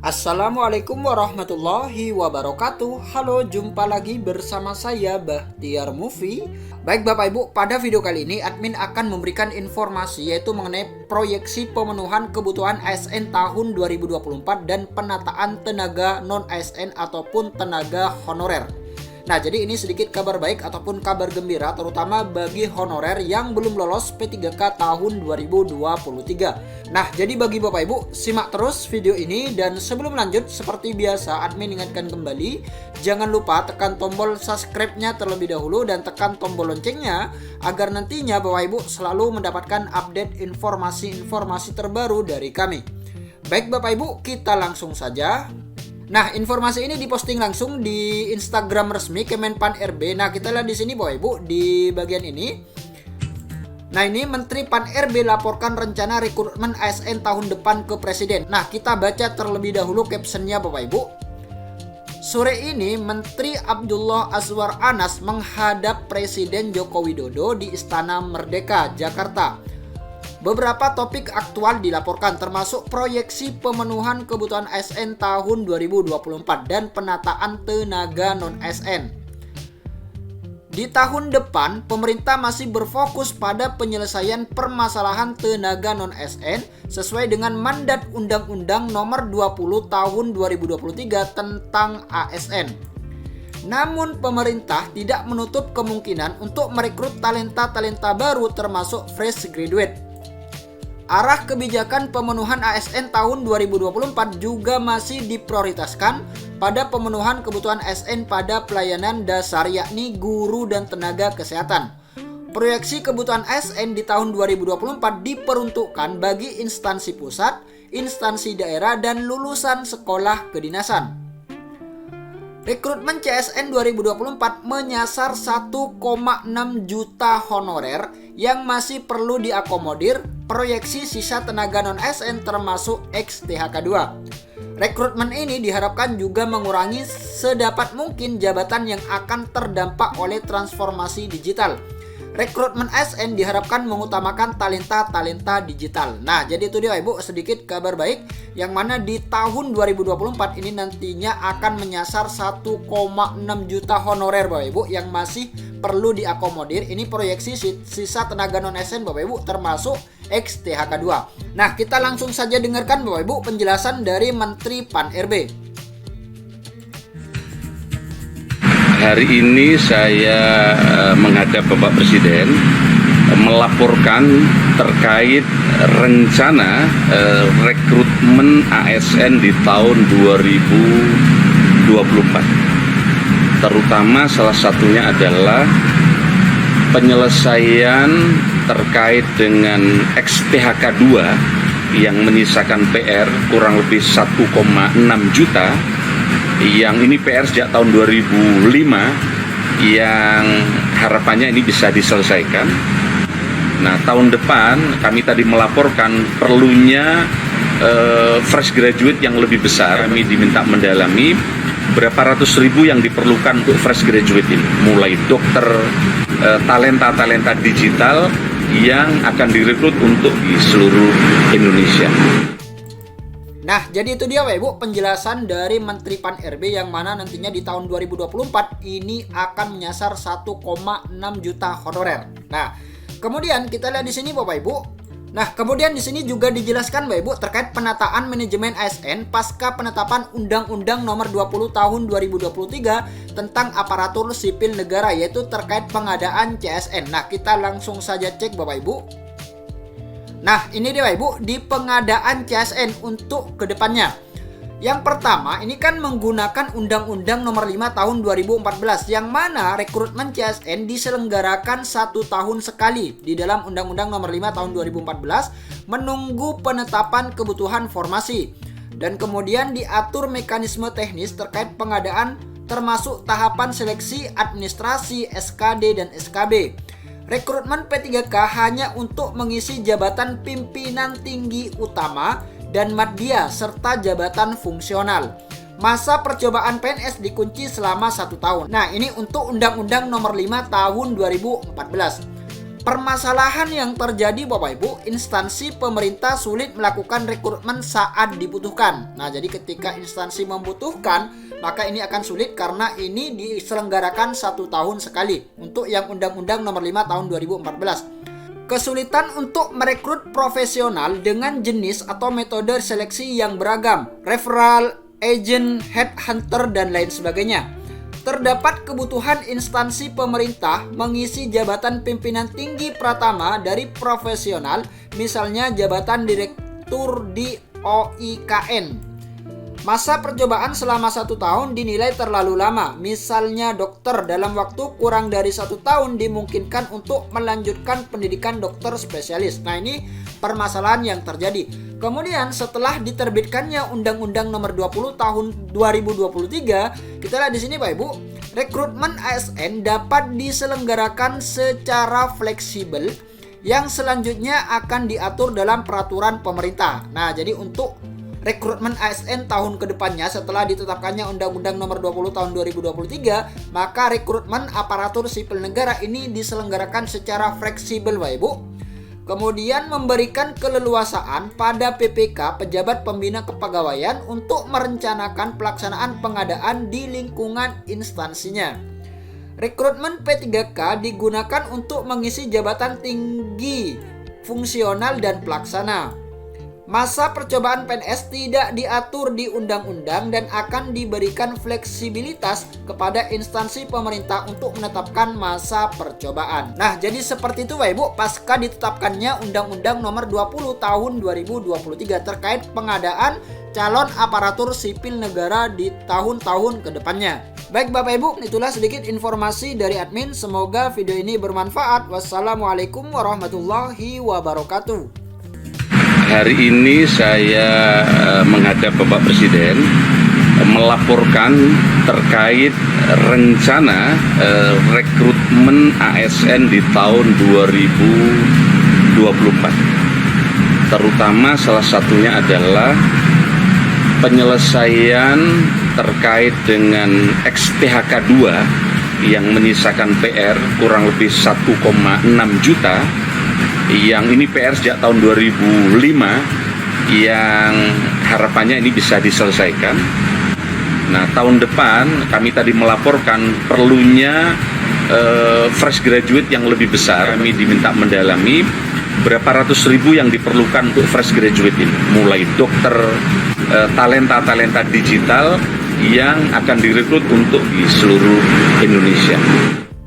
Assalamualaikum warahmatullahi wabarakatuh. Halo, jumpa lagi bersama saya Bahtiar Movie. Baik Bapak Ibu, pada video kali ini admin akan memberikan informasi yaitu mengenai proyeksi pemenuhan kebutuhan ASN tahun 2024 dan penataan tenaga non-ASN ataupun tenaga honorer. Nah, jadi ini sedikit kabar baik ataupun kabar gembira terutama bagi honorer yang belum lolos P3K tahun 2023. Nah, jadi bagi Bapak Ibu, simak terus video ini dan sebelum lanjut seperti biasa admin ingatkan kembali, jangan lupa tekan tombol subscribe-nya terlebih dahulu dan tekan tombol loncengnya agar nantinya Bapak Ibu selalu mendapatkan update informasi-informasi terbaru dari kami. Baik Bapak Ibu, kita langsung saja. Nah, informasi ini diposting langsung di Instagram resmi Kemenpan RB. Nah, kita lihat di sini Bapak Ibu di bagian ini. Nah, ini Menteri Pan RB laporkan rencana rekrutmen ASN tahun depan ke Presiden. Nah, kita baca terlebih dahulu captionnya Bapak Ibu. Sore ini Menteri Abdullah Azwar Anas menghadap Presiden Joko Widodo di Istana Merdeka, Jakarta. Beberapa topik aktual dilaporkan termasuk proyeksi pemenuhan kebutuhan ASN tahun 2024 dan penataan tenaga non-ASN. Di tahun depan, pemerintah masih berfokus pada penyelesaian permasalahan tenaga non-ASN sesuai dengan mandat Undang-Undang Nomor 20 Tahun 2023 tentang ASN. Namun pemerintah tidak menutup kemungkinan untuk merekrut talenta-talenta baru termasuk fresh graduate. Arah kebijakan pemenuhan ASN tahun 2024 juga masih diprioritaskan pada pemenuhan kebutuhan ASN pada pelayanan dasar yakni guru dan tenaga kesehatan. Proyeksi kebutuhan ASN di tahun 2024 diperuntukkan bagi instansi pusat, instansi daerah, dan lulusan sekolah kedinasan. Rekrutmen CSN 2024 menyasar 1,6 juta honorer yang masih perlu diakomodir proyeksi sisa tenaga non-ASN termasuk ex-THK2. Rekrutmen ini diharapkan juga mengurangi sedapat mungkin jabatan yang akan terdampak oleh transformasi digital. Rekrutmen ASN diharapkan mengutamakan talenta-talenta digital. Nah, jadi itu dia Ibu sedikit kabar baik yang mana di tahun 2024 ini nantinya akan menyasar 1,6 juta honorer Bapak Ibu yang masih perlu diakomodir. Ini proyeksi sisa tenaga non-ASN Bapak Ibu termasuk ex THK2. Nah, kita langsung saja dengarkan Bapak Ibu penjelasan dari Menteri Pan RB. Hari ini saya menghadap Bapak Presiden melaporkan terkait rencana rekrutmen ASN di tahun 2024. Terutama salah satunya adalah penyelesaian terkait dengan ex-PHK 2 yang menyisakan PR kurang lebih 1,6 juta. Yang ini PR sejak tahun 2005 yang harapannya ini bisa diselesaikan. Nah, tahun depan kami tadi melaporkan perlunya fresh graduate yang lebih besar. Kami diminta mendalami berapa ratus ribu yang diperlukan untuk fresh graduate ini. Mulai dokter, talenta-talenta digital yang akan direkrut untuk di seluruh Indonesia. Nah, jadi itu dia Bapak Ibu penjelasan dari Menteri Pan RB yang mana nantinya di tahun 2024 ini akan menyasar 1,6 juta honorer. Nah, kemudian kita lihat di sini Bapak Ibu. Nah, kemudian di sini juga dijelaskan Bapak Ibu terkait penataan manajemen ASN pasca penetapan Undang-Undang Nomor 20 Tahun 2023 tentang aparatur sipil negara yaitu terkait pengadaan CSN. Nah, kita langsung saja cek Bapak Ibu. Nah, ini dia Bapak Ibu di pengadaan CSN untuk kedepannya. Yang pertama, ini kan menggunakan Undang-Undang Nomor 5 Tahun 2014 yang mana rekrutmen CSN diselenggarakan 1 tahun sekali di dalam Undang-Undang Nomor 5 Tahun 2014 menunggu penetapan kebutuhan formasi. Dan kemudian diatur mekanisme teknis terkait pengadaan termasuk tahapan seleksi administrasi, SKD, dan SKB. Rekrutmen P3K hanya untuk mengisi jabatan pimpinan tinggi utama dan madya serta jabatan fungsional. Masa percobaan PNS dikunci selama 1 tahun. Nah, ini untuk Undang-Undang Nomor 5 Tahun 2014. Permasalahan yang terjadi Bapak Ibu, instansi pemerintah sulit melakukan rekrutmen saat dibutuhkan. Nah, jadi ketika instansi membutuhkan, maka ini akan sulit karena ini diselenggarakan 1 tahun sekali untuk yang Undang-Undang Nomor 5 Tahun 2014. Kesulitan untuk merekrut profesional dengan jenis atau metode seleksi yang beragam, referral, agent, headhunter, dan lain sebagainya. Terdapat kebutuhan instansi pemerintah mengisi jabatan pimpinan tinggi pratama dari profesional, misalnya jabatan direktur di OIKN. Masa percobaan selama 1 tahun dinilai terlalu lama, misalnya dokter dalam waktu kurang dari 1 tahun dimungkinkan untuk melanjutkan pendidikan dokter spesialis. Nah, ini permasalahan yang terjadi. Kemudian setelah diterbitkannya Undang-Undang Nomor 20 Tahun 2023, kita lihat di sini Pak Ibu, rekrutmen ASN dapat diselenggarakan secara fleksibel yang selanjutnya akan diatur dalam peraturan pemerintah. Nah, jadi untuk rekrutmen ASN tahun kedepannya setelah ditetapkannya Undang-Undang Nomor 20 Tahun 2023, maka rekrutmen aparatur sipil negara ini diselenggarakan secara fleksibel Pak Ibu. Kemudian memberikan keleluasaan pada PPK pejabat pembina kepegawaian untuk merencanakan pelaksanaan pengadaan di lingkungan instansinya. Rekrutmen P3K digunakan untuk mengisi jabatan tinggi, fungsional, dan pelaksana. Masa percobaan PNS tidak diatur di undang-undang dan akan diberikan fleksibilitas kepada instansi pemerintah untuk menetapkan masa percobaan. Nah, jadi seperti itu Bapak Ibu, pasca ditetapkannya Undang-Undang Nomor 20 Tahun 2023 terkait pengadaan calon aparatur sipil negara di tahun-tahun ke depannya. Baik Bapak Ibu, itulah sedikit informasi dari admin. Semoga video ini bermanfaat. Wassalamualaikum warahmatullahi wabarakatuh. Hari ini saya menghadap Bapak Presiden melaporkan terkait rencana rekrutmen ASN di tahun 2024. Terutama salah satunya adalah penyelesaian terkait dengan XPHK 2 yang menyisakan PR kurang lebih 1,6 juta. Yang ini PR sejak tahun 2005 yang harapannya ini bisa diselesaikan. Nah, tahun depan kami tadi melaporkan perlunya fresh graduate yang lebih besar. Kami diminta mendalami berapa ratus ribu yang diperlukan untuk fresh graduate ini. Mulai dokter, talenta-talenta digital yang akan direkrut untuk di seluruh Indonesia.